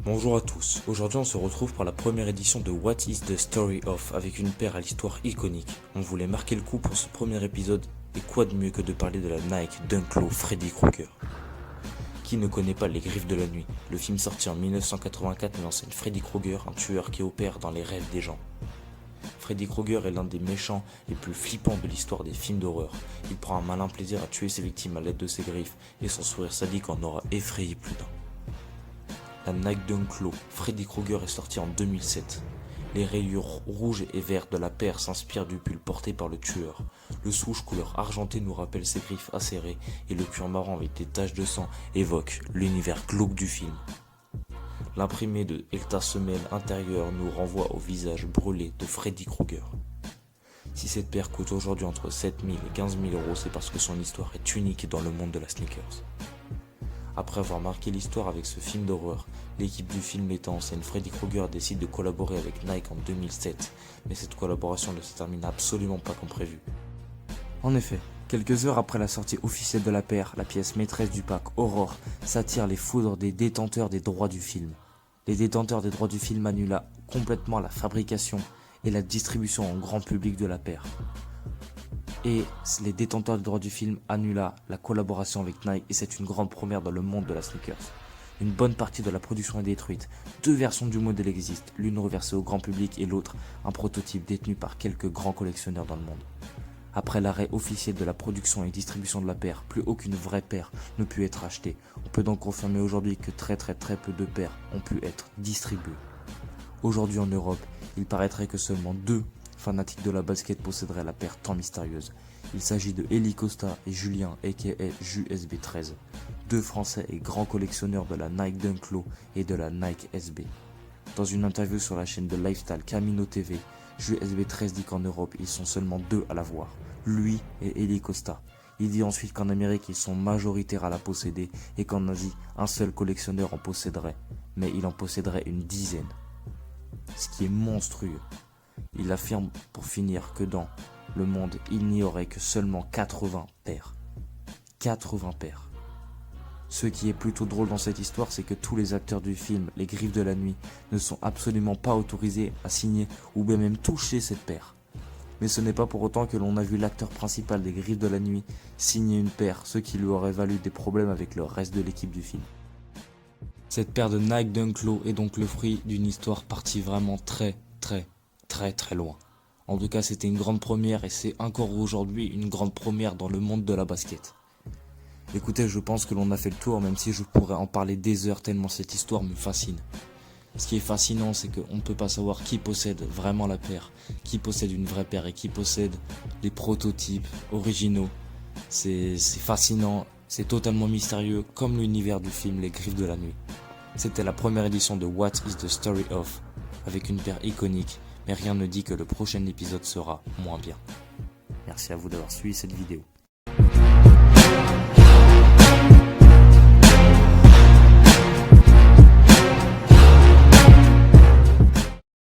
Bonjour à tous, aujourd'hui on se retrouve pour la première édition de What is the Story of avec une paire à l'histoire iconique. On voulait marquer le coup pour ce premier épisode et quoi de mieux que de parler de la Nike Dunk Low Freddy Krueger. Qui ne connaît pas Les Griffes de la Nuit? Le film sorti en 1984 met en scène Freddy Krueger, un tueur qui opère dans les rêves des gens. Freddy Krueger est l'un des méchants les plus flippants de l'histoire des films d'horreur. Il prend un malin plaisir à tuer ses victimes à l'aide de ses griffes et son sourire sadique en aura effrayé plus d'un. La Nike Dunk Low Freddy Krueger est sortie en 2007. Les rayures rouges et vertes de la paire s'inspirent du pull porté par le tueur. Le swoosh couleur argentée nous rappelle ses griffes acérées et le cuir marron avec des taches de sang évoque l'univers glauque du film. L'imprimé de Elta semelle intérieure nous renvoie au visage brûlé de Freddy Krueger. Si cette paire coûte aujourd'hui entre 7 000 et 15 000 euros, c'est parce que son histoire est unique dans le monde de la sneakers. Après avoir marqué l'histoire avec ce film d'horreur, l'équipe du film mettant en scène Freddy Krueger décide de collaborer avec Nike en 2007, mais cette collaboration ne se termine absolument pas comme prévu. En effet, quelques heures après la sortie officielle de la paire, la pièce maîtresse du pack, Aurore, s'attire les foudres des détenteurs des droits du film. Les détenteurs des droits du film annulent complètement la fabrication et la distribution en grand public de la paire. Et les détenteurs des droits du film annulent la collaboration avec Nike et c'est une grande première dans le monde de la sneakers. Une bonne partie de la production est détruite. 2 versions du modèle existent, l'une reversée au grand public et l'autre un prototype détenu par quelques grands collectionneurs dans le monde. Après l'arrêt officiel de la production et distribution de la paire, plus aucune vraie paire ne put être achetée. On peut donc confirmer aujourd'hui que très peu de paires ont pu être distribuées. Aujourd'hui en Europe, il paraîtrait que seulement 2 fanatiques de la basket posséderaient la paire tant mystérieuse. Il s'agit de Eli Costa et Julien aka JUSB 13, 2 Français et grands collectionneurs de la Nike Dunk Low et de la Nike SB. Dans une interview sur la chaîne de lifestyle Camino TV, JUSB 13 dit qu'en Europe ils sont seulement 2 à l'avoir, lui et Eli Costa. Il dit ensuite qu'en Amérique ils sont majoritaires à la posséder et qu'en Asie un seul collectionneur en posséderait, mais il en posséderait une dizaine. Ce qui est monstrueux. Il affirme pour finir que dans le monde, il n'y aurait que seulement 80 paires. 80 paires. Ce qui est plutôt drôle dans cette histoire, c'est que tous les acteurs du film Les Griffes de la Nuit ne sont absolument pas autorisés à signer ou bien même toucher cette paire. Mais ce n'est pas pour autant que l'on a vu l'acteur principal des Griffes de la Nuit signer une paire, ce qui lui aurait valu des problèmes avec le reste de l'équipe du film. Cette paire de Nike Dunk Low est donc le fruit d'une histoire partie vraiment très loin. En tout cas, c'était une grande première et c'est encore aujourd'hui une grande première dans le monde de la basket. Écoutez, je pense que l'on a fait le tour, même si je pourrais en parler des heures tellement cette histoire me fascine. Ce qui est fascinant, c'est qu'on ne peut pas savoir qui possède vraiment la paire, qui possède une vraie paire et qui possède les prototypes originaux. C'est fascinant, c'est totalement mystérieux, comme l'univers du film Les Griffes de la Nuit. C'était la première édition de What is the Story of, avec une paire iconique, mais rien ne dit que le prochain épisode sera moins bien. Merci à vous d'avoir suivi cette vidéo.